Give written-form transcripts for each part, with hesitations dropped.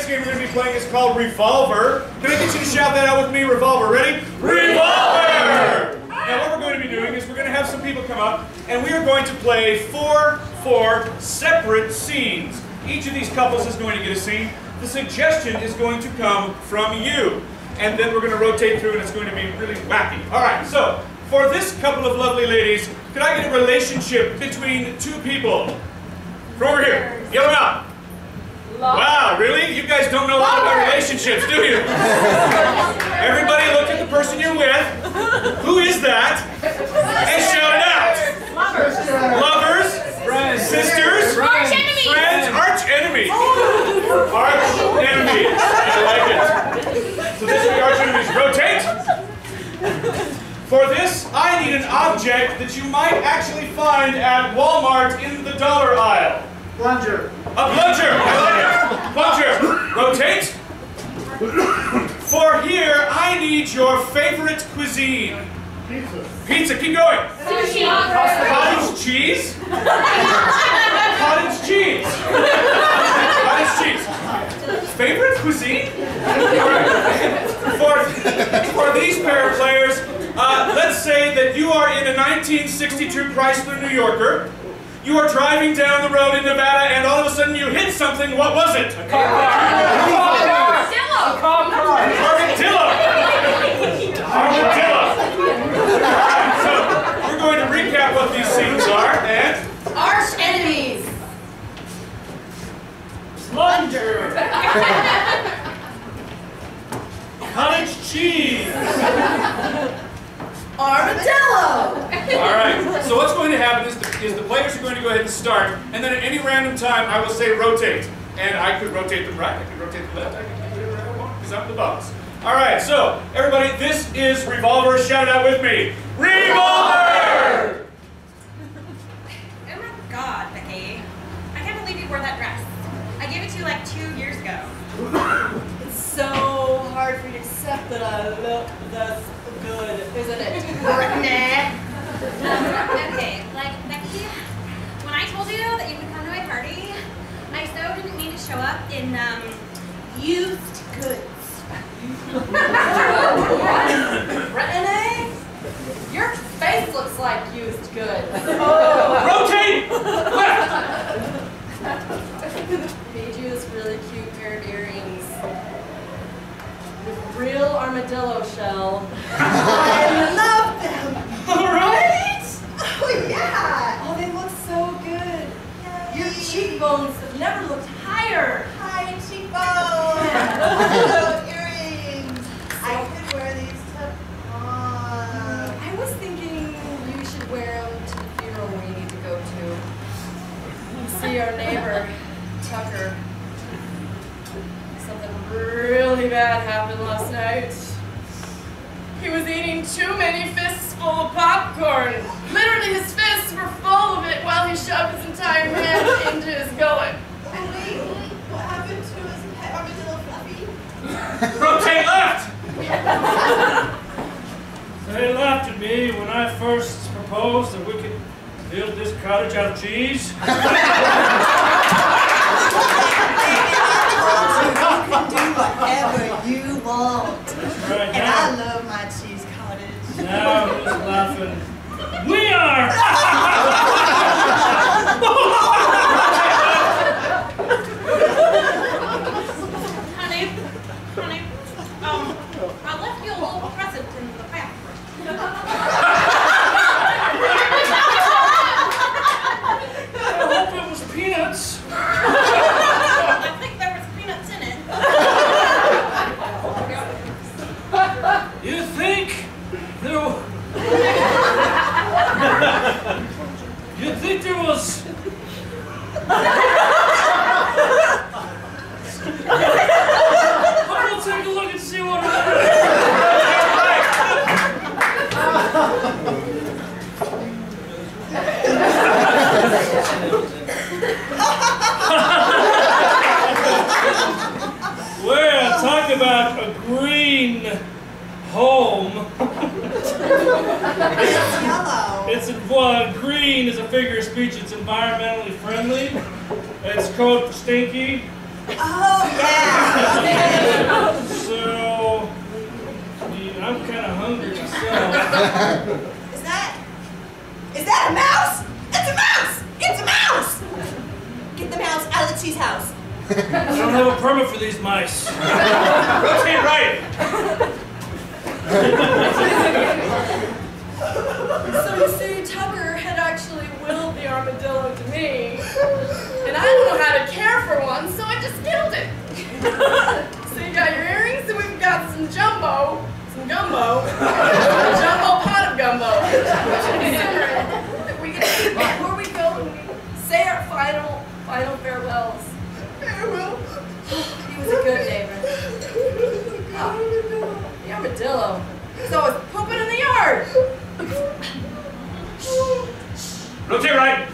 game we're going to be playing is called Revolver. Can I get you to shout that out with me? Revolver. Ready? Revolver! Now what we're going to be doing is we're going to have some people come up and we are going to play four separate scenes. Each of these couples is going to get a scene. The suggestion is going to come from you. And then we're going to rotate through and it's going to be really wacky. Alright, so for this couple of lovely ladies, could I get a relationship between two people? From over here. Yell them out. Wow, really? You guys don't know a lot about relationships, do you? Everybody look at the person you're with. Who is that? And shout it out. Lovers. Friends. Sisters. Arch enemies. Friends. Arch enemies. Arch enemies. I like it. So this will be arch enemies. Rotate. For this, I need an object that you might actually find at Walmart in the dollar aisle. Plunger. A plunger! I like it. Plunger. Rotate. For here, I need your favorite cuisine. Pizza. Pizza. Keep going. Sushi. Cottage cheese. Cottage cheese. Cottage cheese. Favorite cuisine? For these pair of players, let's say that you are in a 1962 Chrysler New Yorker. You are driving down the road in Nevada and all of a sudden you hit something. What was it? A car. Armadillo. Armadillo. Alright, so we're going to recap what these scenes are and Arch enemies. Plunger. Cottage cheese. Armadillo. Alright, so what's going to happen is the players are going to go ahead and start, and then at any random time I will say rotate. And I could rotate them right, I could rotate them left, I can do whatever I want, because I'm the boss. Alright, so everybody, this is Revolver. Shout it out with me. Revolver! Oh my God, Becky. I can't believe you wore that dress. I gave it to you like 2 years ago. It's so hard for you to accept that I look this good, isn't it? Nah. Okay, like, Becky, when I told you that you would come to my party, I so didn't mean to show up in, used goods. Renee, your face looks like used goods. Rotate! Left! Made you this really cute pair of earrings with real armadillo shell. I love them! Alright! Oh yeah! Oh, they look so good. Your cheekbones have never looked higher. Hi, cheekbones! Hello, earrings! I could wear these to prom. I was thinking you should wear them to the funeral we need to go to. See our neighbor, Tucker. Something really bad happened last night. He was eating too many fists full of popcorn. Literally, his fists were full of it while he shoved his entire hand into his gullet. Oh wait, what happened to his pet armadillo Fluffy? Rotate left! They laughed at me when I first proposed that we could build this cottage out of cheese. You can do whatever you want. Right And now, I love my cheese cottage. now who's laughing? We are! Honey, I left you a little present in the bathroom. I hope it was peanuts. I think there was peanuts in it. You think there You think there was I'll take a look and see what it Well, talk about a green home. It's yellow. Well, green is a figure of speech. It's environmentally friendly. It's code for stinky. Oh yeah. Is that a mouse? It's a mouse! It's a mouse! Get the mouse out of the cheese house. I don't have a permit for these mice. Rotate right. So you see, Tucker had actually willed the armadillo to me. And I don't know how to care for one, so I just killed it. So you got your earrings, and we've got some gumbo. A jumbo pot of gumbo. Before we go and we say our final farewells. Farewell. He was a good neighbor. Oh, the armadillo. He's always pooping in the yard. Rotate right.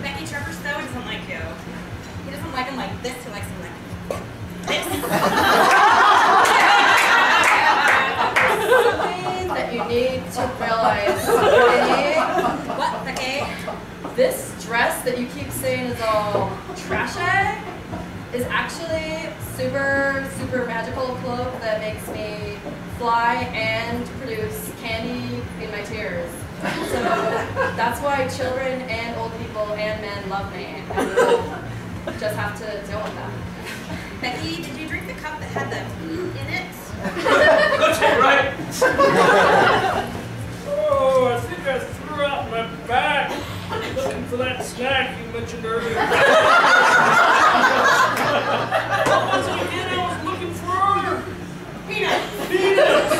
Becky, Trevor Stowe doesn't like you. He doesn't like him like this, he likes him like this. Something that you need to realize, What, Becky? this dress that you keep saying is all trashy is actually super magical cloak that makes me fly and produce candy in my tears. So that's why children and old people and men love me. And we'll just have to deal with that. Becky, did you drink the cup that had the in it? Rotate right. Oh, I think I threw out my bag looking for that snack you mentioned earlier. What was it again I was looking for? Peanuts. Peanuts!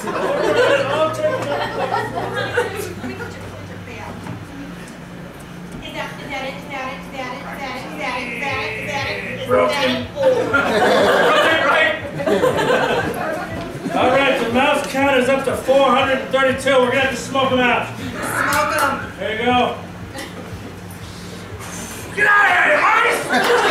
All right, I'll take that. Let me put your thing out. Is that it? Broken. Rotate right. All right, the mouse count is up to 432. We're going to have to smoke them out. Smoke 'em. There you go. Get out of here, mice!